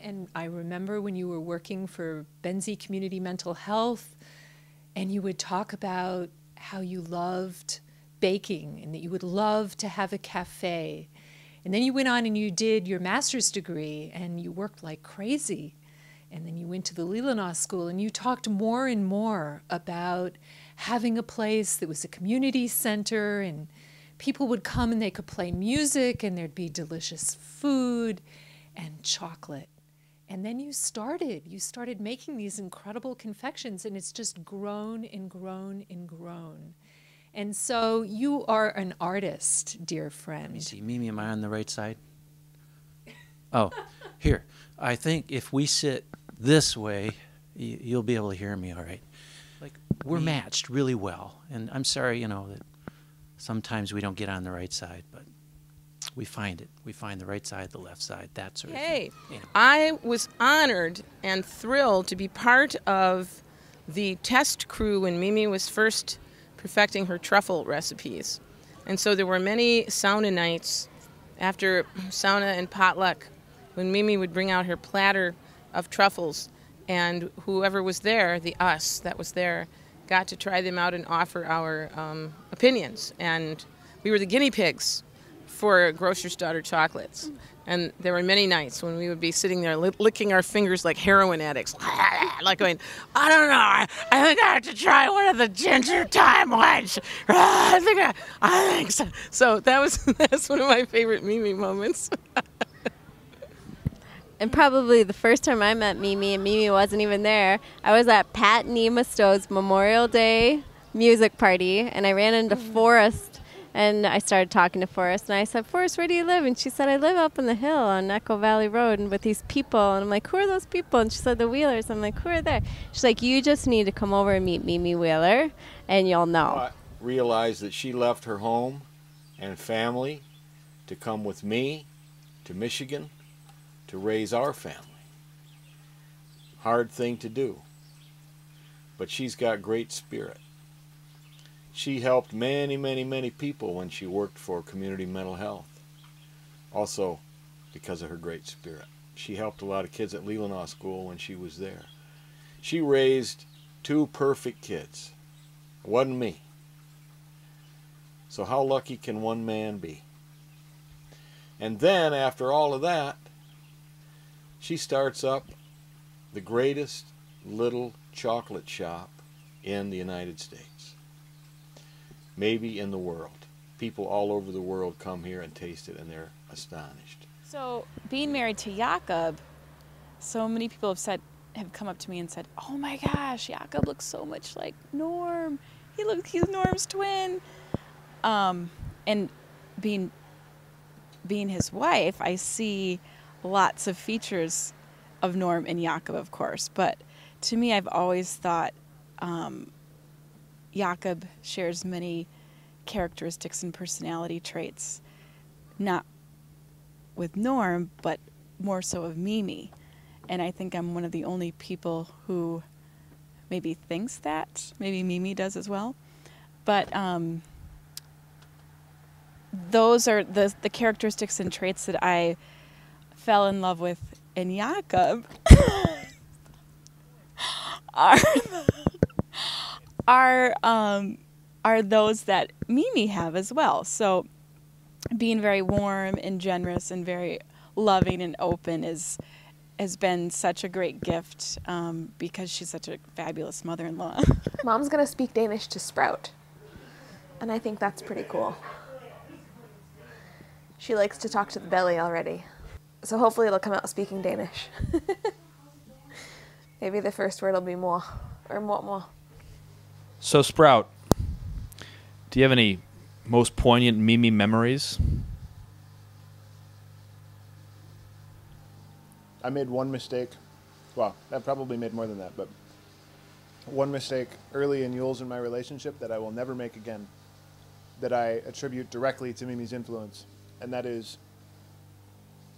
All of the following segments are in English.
And I remember when you were working for Benzie Community Mental Health, and you would talk about how you loved baking and that you would love to have a cafe. And then you went on and you did your master's degree and you worked like crazy. And then you went to the Leelanau School and you talked more and more about having a place that was a community center, and people would come and they could play music and there'd be delicious food and chocolate. And then you started making these incredible confections, and it's just grown and grown and grown. And so you are an artist, dear friend. Let me see, Mimi, am I on the right side? Oh, here. I think if we sit this way, you'll be able to hear me all right. Like, we're matched really well. And I'm sorry, you know, that sometimes we don't get on the right side, but we find it. We find the right side, the left side, that sort of thing. Hey, Anyway. I was honored and thrilled to be part of the test crew when Mimi was first perfecting her truffle recipes. And so there were many sauna nights after sauna and potluck when Mimi would bring out her platter of truffles, and whoever was there, the us that was there, got to try them out and offer our opinions. And we were the guinea pigs for Grocer's Daughter chocolates. And there were many nights when we would be sitting there licking our fingers like heroin addicts, like going, I don't know, I think I have to try one of the ginger thyme ones. I think so. So that's one of my favorite Mimi moments. And probably the first time I met Mimi, and Mimi wasn't even there, I was at Pat Nima Stowe's Memorial Day music party, and I ran into Forrest, and I started talking to Forrest, and I said, Forrest, where do you live? And she said, I live up on the hill on Echo Valley Road and with these people. And I'm like, who are those people? And she said, the Wheelers. I'm like, who are they? She's like, you just need to come over and meet Mimi Wheeler, and you'll know. I realized that she left her home and family to come with me to Michigan to raise our family. Hard thing to do, but she's got great spirit. She helped many, many, many people when she worked for Community Mental Health. Also, because of her great spirit. She helped a lot of kids at Leelanau School when she was there. She raised 2 perfect kids. It wasn't me. So how lucky can one man be? And then, after all of that, she starts up the greatest little chocolate shop in the United States. Maybe in the world. People all over the world come here and taste it, and they're astonished. So, being married to Jakob, so many people have come up to me and said, "Oh my gosh, Jakob looks so much like Norm. He's Norm's twin." And being his wife, I see lots of features of Norm and Jakob, of course. But to me, I've always thought Jakob shares many characteristics and personality traits, not with Norm, but more so of Mimi. And I think I'm one of the only people who maybe thinks that. Maybe Mimi does as well. But those are the characteristics and traits that I fell in love with in Jakob are those that Mimi have as well. So being very warm and generous and very loving and open has been such a great gift because she's such a fabulous mother-in-law. Mom's going to speak Danish to Sprout, and I think that's pretty cool. She likes to talk to the belly already, so hopefully it'll come out speaking Danish. Maybe the first word will be moi, or moi. So Sprout, do you have any most poignant Mimi memories? I made one mistake. Well, I probably made more than that, but one mistake early in Yule's in my relationship that I will never make again, that I attribute directly to Mimi's influence, and that is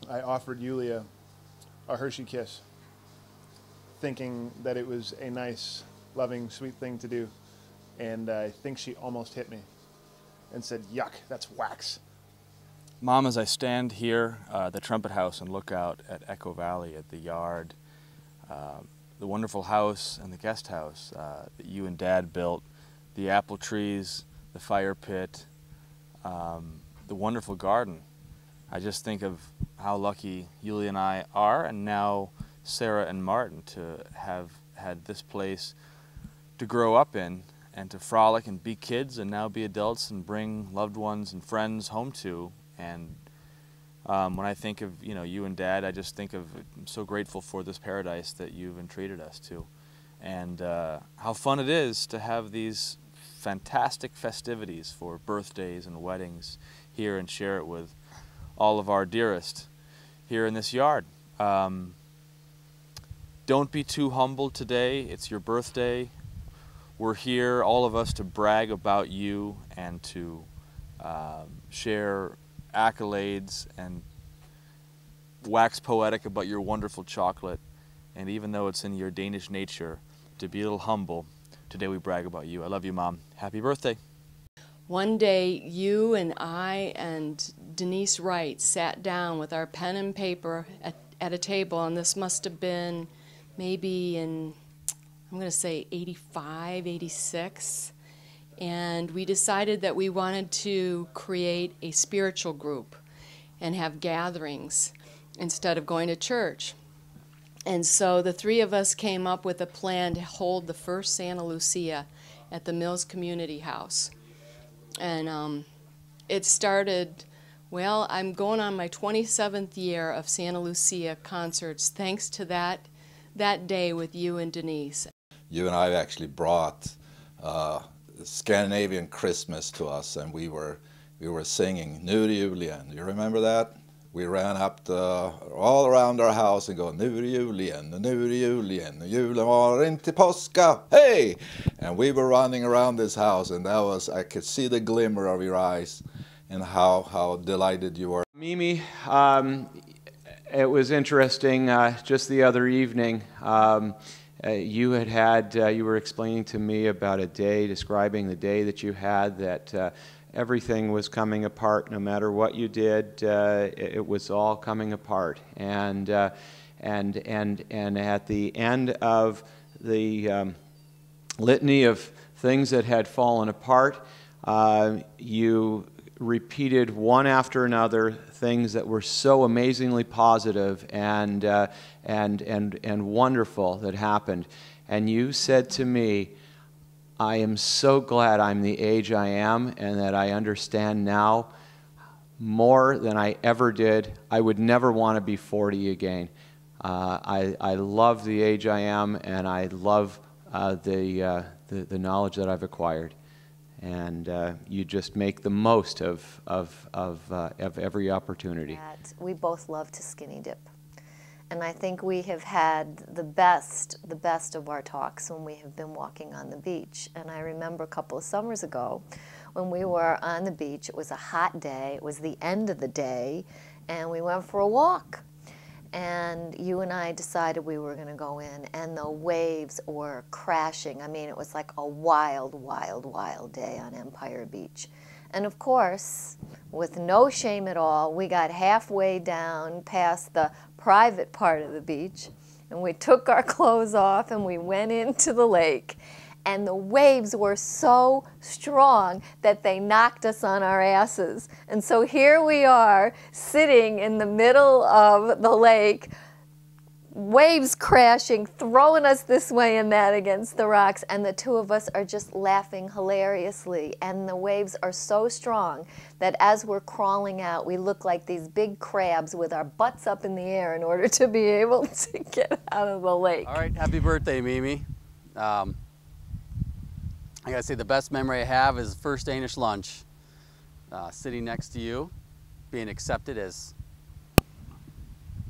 I offered Yulia a Hershey kiss, thinking that it was a nice, loving, sweet thing to do, and I think she almost hit me and said, "Yuck, that's wax." Mom, as I stand here at the Trumpet House and look out at Echo Valley, at the yard, the wonderful house and the guest house that you and Dad built, the apple trees, the fire pit, the wonderful garden, I just think of how lucky Yulia and I are, and now Sarah and Martin, to have had this place to grow up in and to frolic and be kids and now be adults and bring loved ones and friends home to. And when I think of you and Dad, I just think of, I'm so grateful for this paradise that you've entreated us to, and how fun it is to have these fantastic festivities for birthdays and weddings here and share it with all of our dearest here in this yard. Don't be too humble today. It's your birthday. We're here, all of us, to brag about you and to share accolades and wax poetic about your wonderful chocolate. And even though it's in your Danish nature to be a little humble, today we brag about you. I love you, Mom. Happy birthday. One day, you and I and Denise Wright sat down with our pen and paper at a table, and this must have been maybe in, I'm going to say 85, 86. And we decided that we wanted to create a spiritual group and have gatherings instead of going to church. And so the three of us came up with a plan to hold the first Santa Lucia at the Mills Community House. And it started, well, I'm going on my 27th year of Santa Lucia concerts thanks to that day with you and Denise. You and I actually brought Scandinavian Christmas to us, and we were singing Nu Julian. You remember that? We ran up all around our house and go Nu Julian, Nu Julian, julen var inte påska, hey! And we were running around this house, and that was, I could see the glimmer of your eyes and how delighted you were. Mimi, it was interesting. Just the other evening, you were explaining to me about a day, describing the day that you had, that everything was coming apart. No matter what you did, it was all coming apart. And at the end of the litany of things that had fallen apart, you repeated one after another things that were so amazingly positive and wonderful that happened. And you said to me, I am so glad I'm the age I am and that I understand now more than I ever did. I would never want to be 40 again. I love the age I am, and I love the knowledge that I've acquired. And you just make the most of every opportunity. We both love to skinny dip. And I think we have had the best of our talks when we have been walking on the beach. And I remember a couple of summers ago when we were on the beach. It was a hot day. It was the end of the day. And we went for a walk. And you and I decided we were going to go in. And the waves were crashing. I mean, it was like a wild, wild, wild day on Empire Beach. And of course, with no shame at all, we got halfway down past the private part of the beach, and we took our clothes off and we went into the lake. And the waves were so strong that they knocked us on our asses. And so here we are, sitting in the middle of the lake, waves crashing, throwing us this way and that against the rocks, and the two of us are just laughing hilariously. And the waves are so strong that as we're crawling out, we look like these big crabs with our butts up in the air in order to be able to get out of the lake. All right, happy birthday, Mimi. I gotta say, the best memory I have is first Danish lunch. Sitting next to you, being accepted as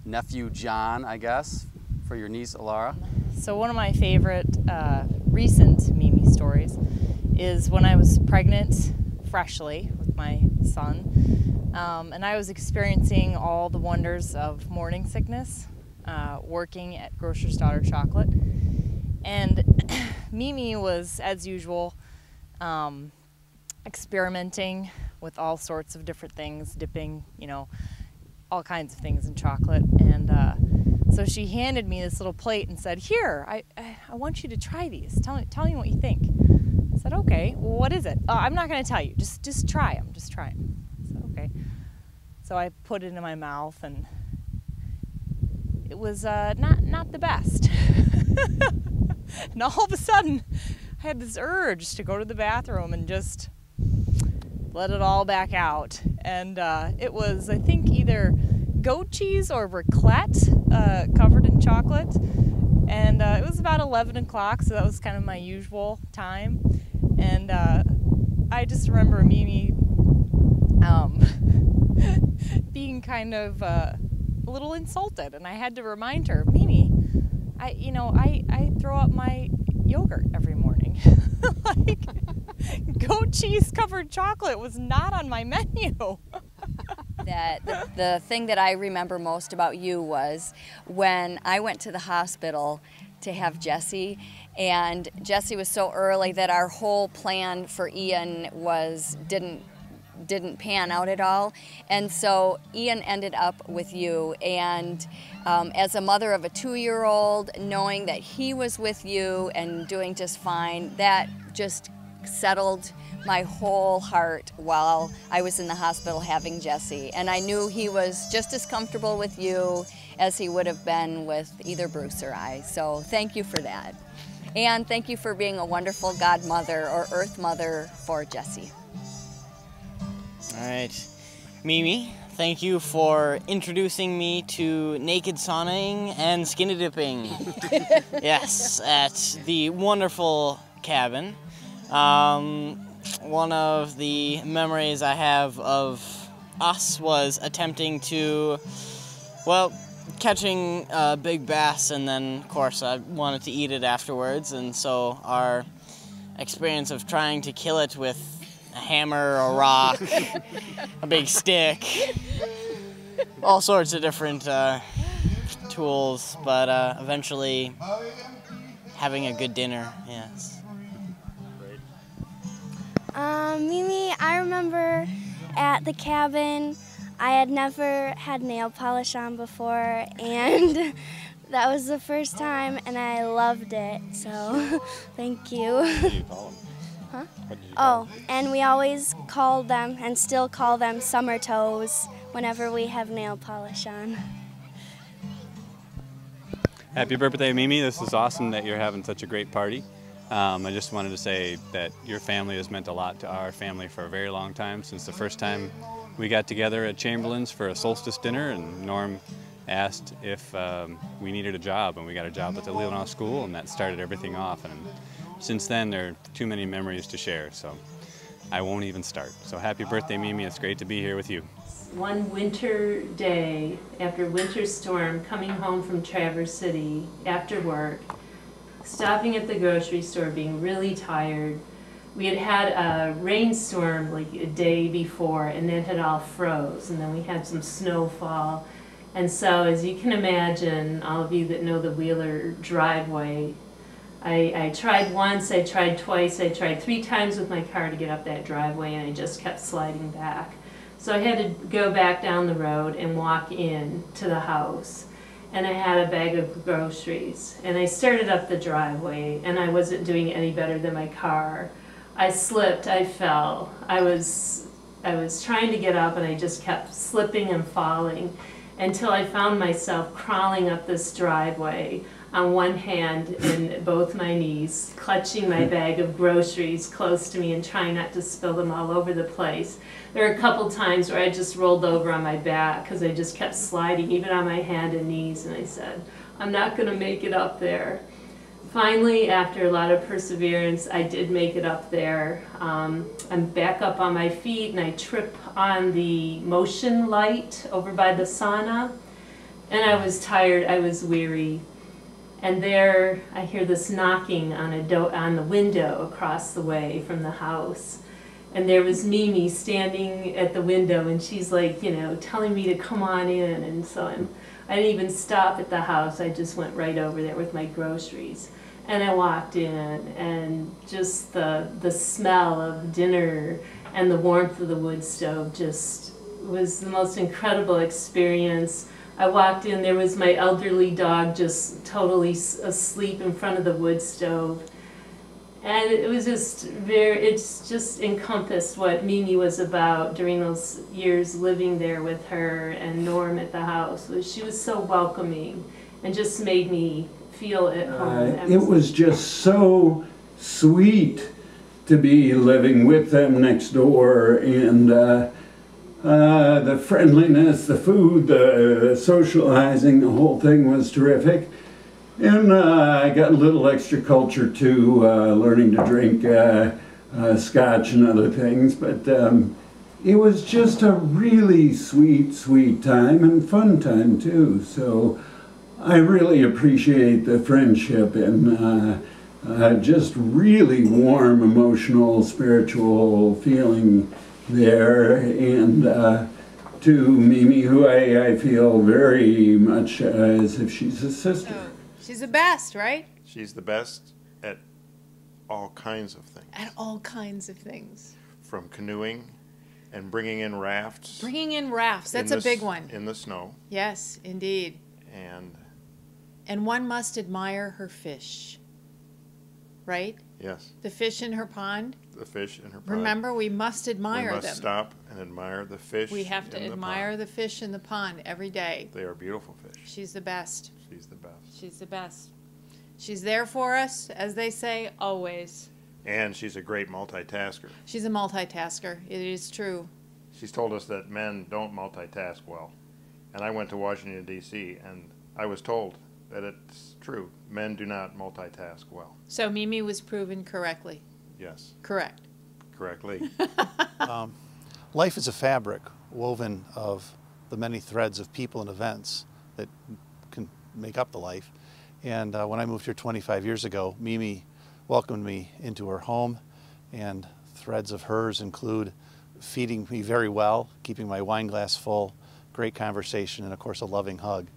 nephew John, I guess, for your niece Alara. So one of my favorite recent Mimi stories is when I was pregnant freshly with my son, and I was experiencing all the wonders of morning sickness, working at Grocer's Daughter Chocolate. And Mimi was, as usual, experimenting with all sorts of different things, dipping, you know, all kinds of things in chocolate. And so she handed me this little plate and said, "Here, I want you to try these. Tell me what you think." I said, "Okay, well, what is it?" "I'm not going to tell you. Just try them. Just try them." I said, "Okay." So I put it in my mouth, and it was not the best. And all of a sudden, I had this urge to go to the bathroom and just let it all back out. And it was, I think, either goat cheese or raclette covered in chocolate. And it was about 11 o'clock, so that was kind of my usual time. And I just remember Mimi being kind of a little insulted, and I had to remind her, "Mimi, I throw up my yogurt every morning." Like, goat cheese covered chocolate was not on my menu. The thing that I remember most about you was when I went to the hospital to have Jesse, and Jesse was so early that our whole plan for Ian didn't pan out at all, and so Ian ended up with you. And as a mother of a 2-year-old, knowing that he was with you and doing just fine, that just settled my whole heart while I was in the hospital having Jesse. And I knew he was just as comfortable with you as he would have been with either Bruce or I. So thank you for that. And thank you for being a wonderful godmother or earth mother for Jesse. All right, Mimi, thank you for introducing me to naked sauning and skinny dipping. Yes, at the wonderful cabin. One of the memories I have of us was attempting to, well, catching a big bass, and then, of course, I wanted to eat it afterwards, and so our experience of trying to kill it with a hammer, a rock, a big stick, all sorts of different tools, but eventually having a good dinner, yes. Mimi, I remember at the cabin, I had never had nail polish on before, and that was the first time, and I loved it, so thank you. What did you call them? Huh? What did you call them? And we always called them, and still call them, summer toes whenever we have nail polish on. Happy birthday, Mimi. This is awesome that you're having such a great party. I just wanted to say that your family has meant a lot to our family for a very long time, since the first time we got together at Chamberlain's for a solstice dinner, and Norm asked if we needed a job, and we got a job at the Leelanau School, and that started everything off. And since then, there are too many memories to share, so I won't even start. So happy birthday, Mimi. It's great to be here with you. One winter day, after winter storm, coming home from Traverse City after work, stopping at the grocery store, being really tired. We had had a rainstorm like a day before, and it had all froze, and then we had some snowfall. And so, as you can imagine, all of you that know the Wheeler driveway, I tried once, I tried twice, I tried 3 times with my car to get up that driveway, and I just kept sliding back. So I had to go back down the road and walk in to the house. And I had a bag of groceries, and I started up the driveway, and I wasn't doing any better than my car. I slipped, I fell. I was trying to get up, and I just kept slipping and falling until I found myself crawling up this driveway on one hand and both my knees, clutching my bag of groceries close to me and trying not to spill them all over the place. There were a couple times where I just rolled over on my back because I just kept sliding, even on my hand and knees, and I said, I'm not going to make it up there. Finally, after a lot of perseverance, I did make it up there. I'm back up on my feet, and I trip on the motion light over by the sauna, and I was tired, I was weary. And there, I hear this knocking on the window across the way from the house. And there was Mimi standing at the window, and she's like, you know, telling me to come on in. And so I didn't even stop at the house. I just went right over there with my groceries. And I walked in, and just the smell of dinner and the warmth of the wood stove just was the most incredible experience. I walked in, there was my elderly dog just totally asleep in front of the wood stove. And it was just it's just encompassed what Mimi was about during those years living there with her and Norm at the house. She was so welcoming and just made me feel at home. It was just so sweet to be living with them next door, and the friendliness, the food, the socializing, the whole thing was terrific. And I got a little extra culture too, learning to drink scotch and other things. But it was just a really sweet, sweet time and fun time too. So I really appreciate the friendship and just really warm, emotional, spiritual feeling there. And to Mimi, who I feel very much as if she's a sister. She's the best, right? She's the best at all kinds of things. At all kinds of things. From canoeing and bringing in rafts. Bringing in rafts, that's a big one. In the snow. Yes, indeed. And one must admire her fish, right? Yes. The fish in her pond. The fish in her pond. Remember, we must admire them. We must stop and admire the fish. We have to admire the fish in the pond every day. They are beautiful fish. She's the best. She's the best. She's the best. She's there for us, as they say, always. And she's a great multitasker. She's a multitasker. It is true. She's told us that men don't multitask well. And I went to Washington, D.C., and I was told that it's true. Men do not multitask well. So Mimi was proven correctly. Yes. Correct. Correctly. Life is a fabric woven of the many threads of people and events that can make up the life. And when I moved here 25 years ago, Mimi welcomed me into her home, and threads of hers include feeding me very well, keeping my wine glass full, great conversation, and of course a loving hug.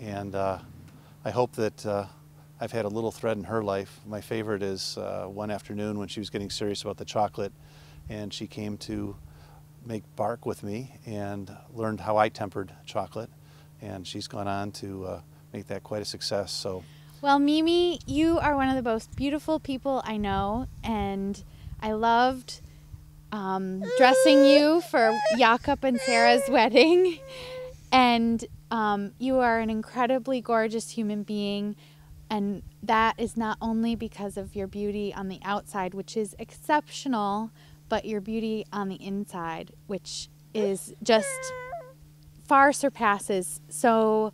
And I hope that I've had a little thread in her life. My favorite is one afternoon when she was getting serious about the chocolate, and she came to make bark with me and learned how I tempered chocolate, and she's gone on to make that quite a success. So, well, Mimi, you are one of the most beautiful people I know, and I loved dressing you for Jakob and Sarah's wedding, and you are an incredibly gorgeous human being, and that is not only because of your beauty on the outside, which is exceptional, but your beauty on the inside, which is just far surpasses so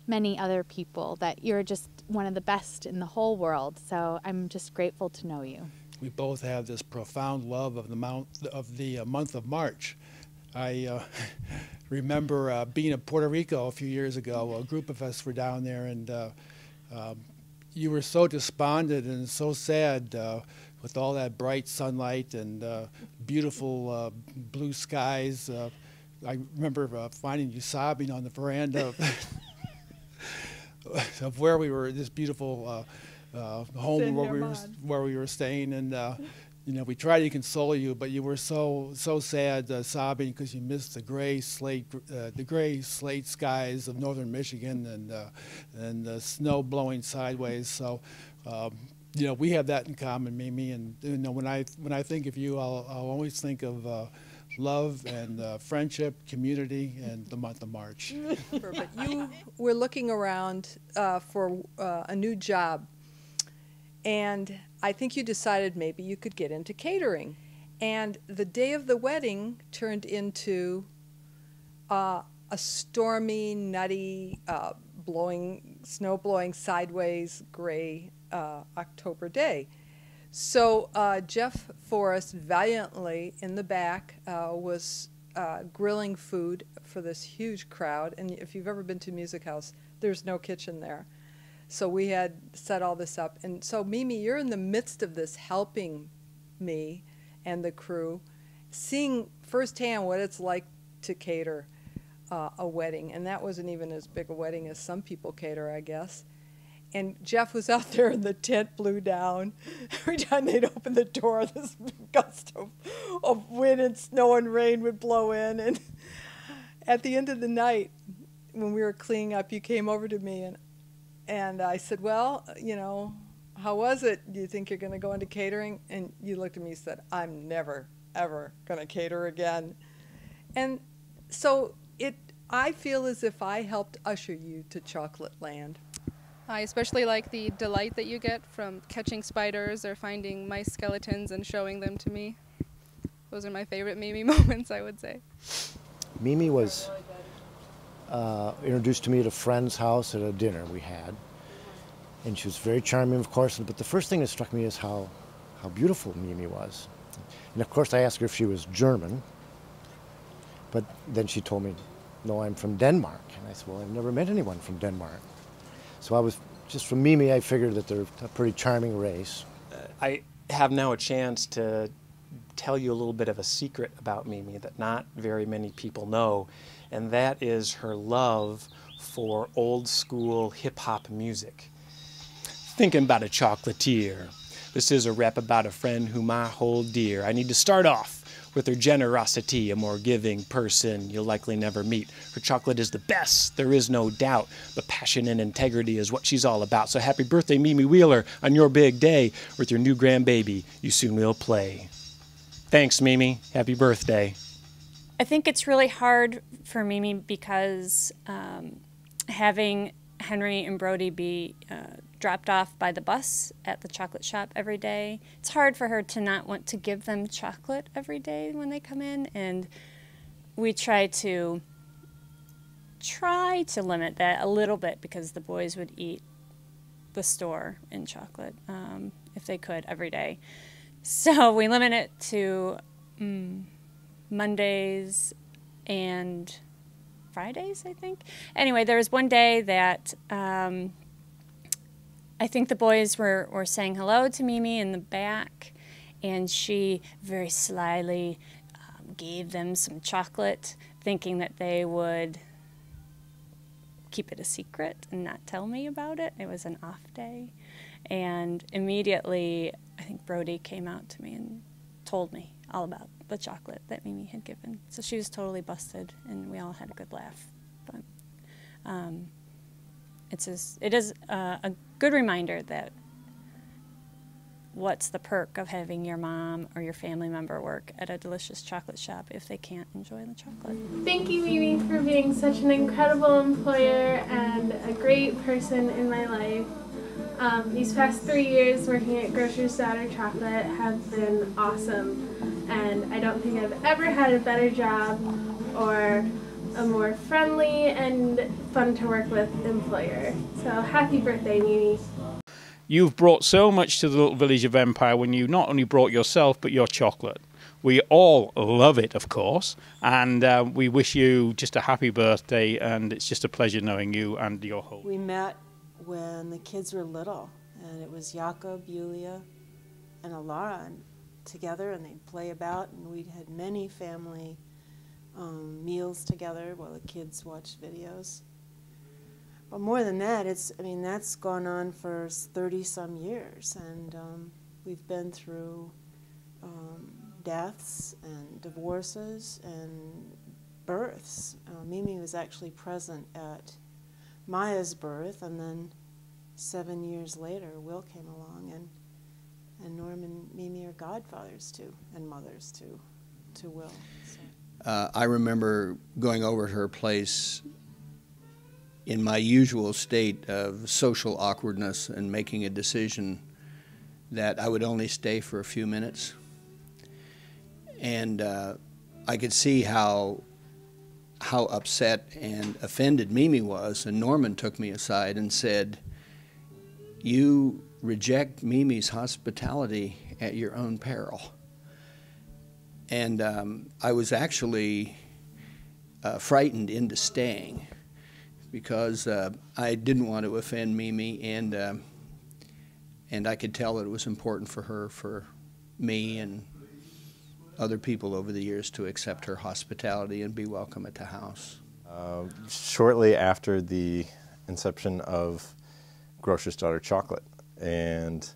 many other people, that you're just one of the best in the whole world. So I'm just grateful to know you. We both have this profound love of the month of March. I remember being in Puerto Rico a few years ago. A group of us were down there, and you were so despondent and so sad with all that bright sunlight and beautiful blue skies. I remember finding you sobbing on the veranda of where we were, this beautiful home where we were staying, and you know, we tried to console you, but you were so sad, sobbing because you missed the gray slate skies of northern Michigan and the snow blowing sideways. So, you know, we have that in common, Mimi. And you know, when I think of you, I'll always think of love and friendship, community, and the month of March. But you were looking around for a new job, and I think you decided maybe you could get into catering. And the day of the wedding turned into a stormy, nutty, snow blowing sideways, gray October day. So Jeff Forrest valiantly in the back was grilling food for this huge crowd. And if you've ever been to Music House, there's no kitchen there. So we had set all this up. And so, Mimi, you're in the midst of this, helping me and the crew, seeing firsthand what it's like to cater a wedding. And that wasn't even as big a wedding as some people cater, I guess. And Jeff was out there and the tent blew down. Every time they'd open the door, this big gust of wind and snow and rain would blow in. And at the end of the night, when we were cleaning up, you came over to me and I said, well, you know, how was it? Do you think you're going to go into catering? And you looked at me and said, I'm never, ever going to cater again. And so I feel as if I helped usher you to Chocolate Land. I especially like the delight that you get from catching spiders or finding mice skeletons and showing them to me. Those are my favorite Mimi moments, I would say. Mimi was introduced to me at a friend's house at a dinner we had. And she was very charming, of course, but the first thing that struck me is how beautiful Mimi was. And of course I asked her if she was German, but then she told me, no, I'm from Denmark. And I said, well, I've never met anyone from Denmark. So I was, just from Mimi, I figured that they're a pretty charming race. I have now a chance to tell you a little bit of a secret about Mimi that not very many people know, and that is her love for old school hip-hop music. Thinking about a chocolatier. This is a rap about a friend whom I hold dear. I need to start off with her generosity, a more giving person you'll likely never meet. Her chocolate is the best, there is no doubt, but passion and integrity is what she's all about. So happy birthday, Mimi Wheeler, on your big day. With your new grandbaby, you soon will play. Thanks, Mimi. Happy birthday. I think it's really hard for Mimi because having Henry and Brody be dropped off by the bus at the chocolate shop every day, it's hard for her to not want to give them chocolate every day when they come in, and we try to limit that a little bit because the boys would eat the store in chocolate if they could every day. So we limit it to Mondays and Fridays, I think. Anyway, there was one day that I think the boys were saying hello to Mimi in the back, and she very slyly gave them some chocolate, thinking that they would keep it a secret and not tell me about it. It was an off day. And immediately, I think Brody came out to me and told me all about the chocolate that Mimi had given. So she was totally busted, and we all had a good laugh. But it is a good reminder that what's the perk of having your mom or your family member work at a delicious chocolate shop if they can't enjoy the chocolate. Thank you, Mimi, for being such an incredible employer and a great person in my life. These past 3 years working at Grocer's Daughter Chocolate have been awesome, and I don't think I've ever had a better job or a more friendly and fun to work with employer. So happy birthday, Mimi. You've brought so much to the little village of Empire when you not only brought yourself but your chocolate. We all love it, of course, and we wish you just a happy birthday, and it's just a pleasure knowing you and your whole. We met when the kids were little, and it was Jakob, Julia, and Alara together, and they'd play about, and we'd had many family meals together while the kids watched videos. But more than that, that's gone on for 30-some years, and we've been through deaths and divorces and births. Mimi was actually present at Maya's birth, and then 7 years later, Will came along, and Norm and Mimi are godfathers to and mothers to Will. So. I remember going over to her place in my usual state of social awkwardness and making a decision that I would only stay for a few minutes. And I could see how upset and offended Mimi was, and Norman took me aside and said, "You reject Mimi's hospitality at your own peril." And I was actually frightened into staying because I didn't want to offend Mimi, and I could tell that it was important for her, for me and other people over the years to accept her hospitality and be welcome at the house. Shortly after the inception of Grocer's Daughter chocolate. And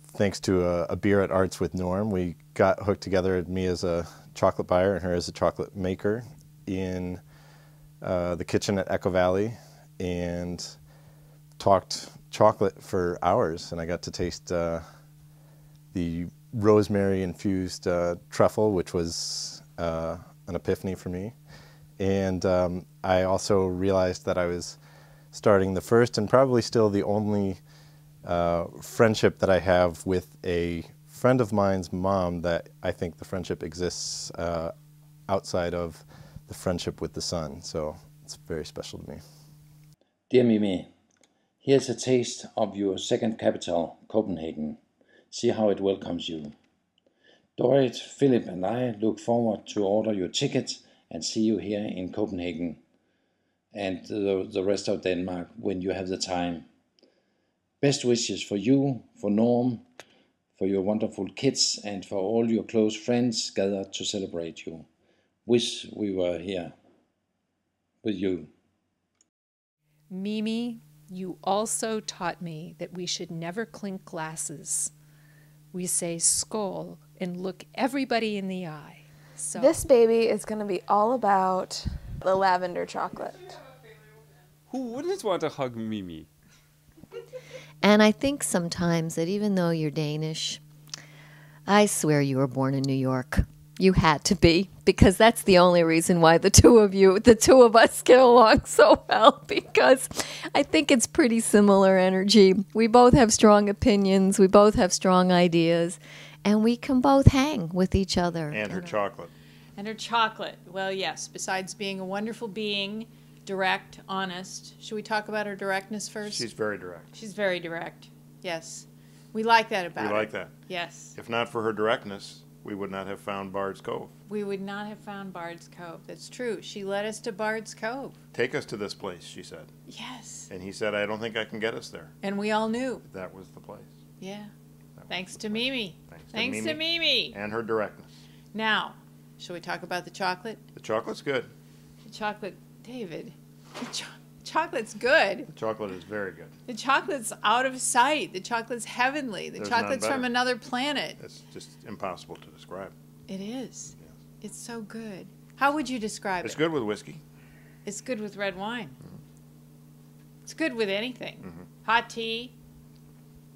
thanks to a beer at Arts with Norm, we got hooked together, me as a chocolate buyer and her as a chocolate maker, in the kitchen at Echo Valley, and talked chocolate for hours. And I got to taste the rosemary infused truffle, which was an epiphany for me. And I also realized that I was starting the first and probably still the only friendship that I have with a friend of mine's mom, that I think the friendship exists outside of the friendship with the son. So it's very special to me. Dear Mimi, here's a taste of your second capital, Copenhagen. See how it welcomes you. Dorit, Philip and I look forward to order your ticket and see you here in Copenhagen and the rest of Denmark when you have the time. Best wishes for you, for Norm, for your wonderful kids, and for all your close friends gathered to celebrate you. Wish we were here with you. Mimi, you also taught me that we should never clink glasses. We say skål and look everybody in the eye. So this baby is going to be all about the lavender chocolate. Who wouldn't want to hug Mimi? And I think sometimes that even though you're Danish, I swear you were born in New York. You had to be, because that's the only reason why the two of us get along so well, because I think it's pretty similar energy. We both have strong opinions, we both have strong ideas, and we can both hang with each other. And her chocolate. And her chocolate. Well, yes, besides being a wonderful being, direct, honest. Should we talk about her directness first? She's very direct. She's very direct, yes. We like that about her. We like that. Yes. If not for her directness, we would not have found Bard's Cove. We would not have found Bard's Cove. That's true. She led us to Bard's Cove. Take us to this place, she said. Yes. And he said, I don't think I can get us there. And we all knew. That was the place. Yeah. Thanks to Mimi. Thanks to Mimi. And her directness. Now, shall we talk about the chocolate? The chocolate's good. The chocolate, David. The chocolate's good. The chocolate is very good. The chocolate's out of sight. The chocolate's heavenly. The There's chocolate's none from better. another planet. It's just impossible to describe. It is. It's so good. How would you describe It's it? good with whiskey. It's good with red wine. It's good with anything. Mm-hmm. Hot tea,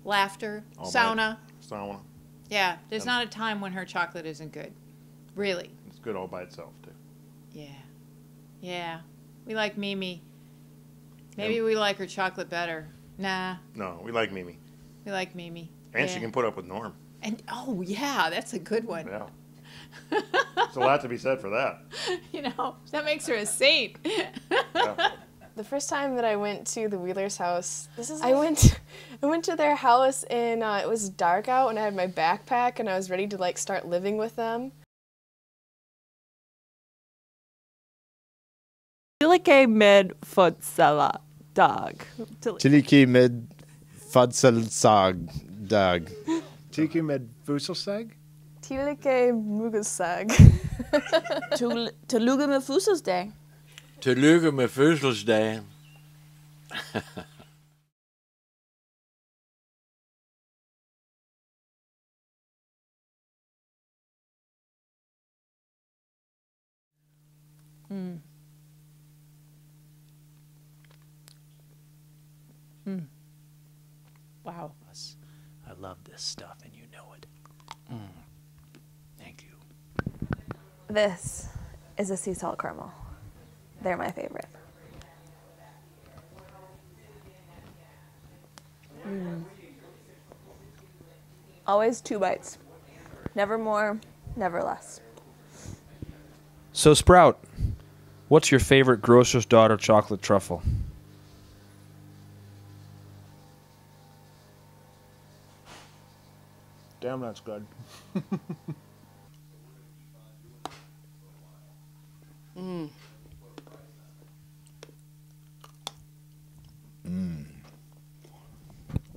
laughter, All sauna. night. Sauna. Yeah, there's not a time when her chocolate isn't good. Really. It's good all by itself, too. Yeah. Yeah. We like Mimi. Maybe we like her chocolate better. Nah. No, we like Mimi. We like Mimi. And yeah. she can put up with Norm. And oh yeah, that's a good one. Yeah. There's a lot to be said for that. You know, that makes her a saint. The first time that I went to the Wheeler's house, I went to their house and it was dark out and I had my backpack and I was ready to like start living with them. Tilike med fødselsdag. Tilike med fødselsdag. Tilike med fødselsdag? Tilike muggelsag. Tillykke med fødselsdag. Tillykke med fødselsdag. Wow. I love this stuff and you know it. Thank you. This is a sea salt caramel. They're my favorite. Always 2 bites. Never more, never less. So Sprout, what's your favorite Grocer's Daughter chocolate truffle? Damn, that's good.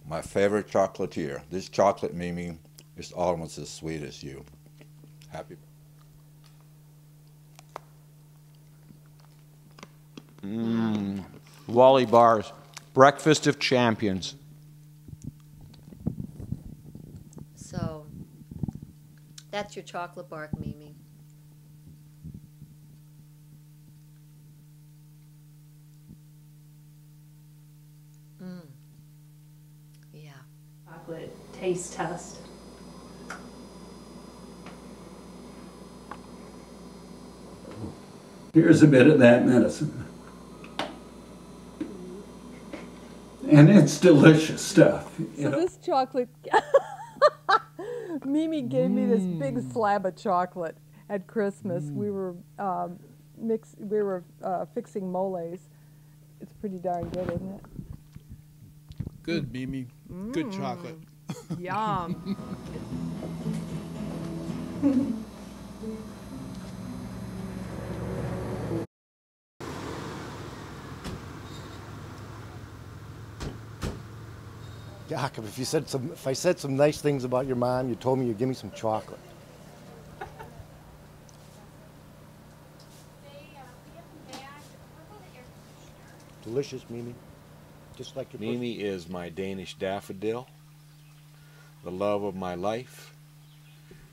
My favorite chocolatier. This chocolate Mimi is almost as sweet as you. Happy. Wally bars. Breakfast of Champions. So, that's your chocolate bark, Mimi. Yeah. Chocolate taste test. Here's a bit of that medicine. And it's delicious stuff. So this chocolate, Mimi gave me this big slab of chocolate at Christmas. We were fixing moles. It's pretty darn good, isn't it? Good, Mimi. Good chocolate. Yum. Jakob, if I said some nice things about your mom, you told me you'd give me some chocolate. Delicious, Mimi. Just like your Mimi is my Danish daffodil, the love of my life,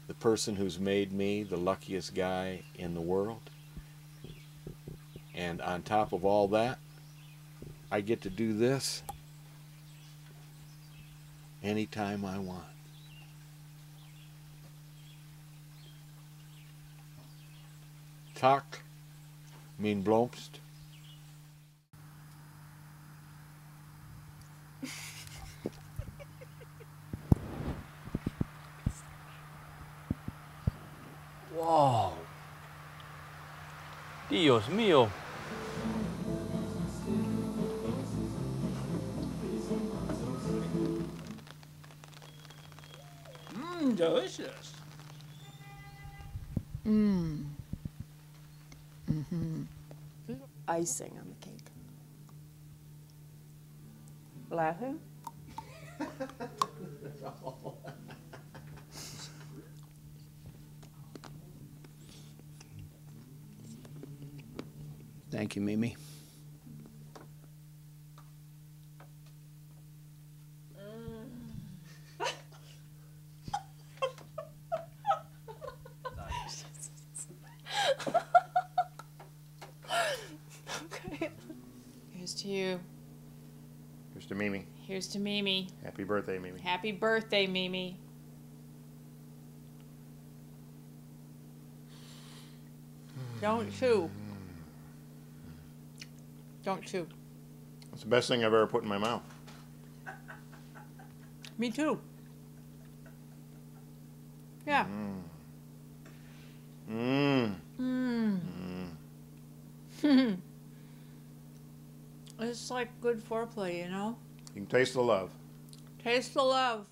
the person who's made me the luckiest guy in the world. And on top of all that, I get to do this anytime I want. Tak, min blomst. Wow. Dios mío. Delicious. Icing on the cake. Laughing? Thank you, Mimi. Okay. Here's to you. Here's to Mimi. Here's to Mimi. Happy birthday, Mimi. Happy birthday, Mimi. Don't chew. Don't chew. It's the best thing I've ever put in my mouth. Me too. Yeah. It's like good foreplay, you know? You can taste the love. Taste the love.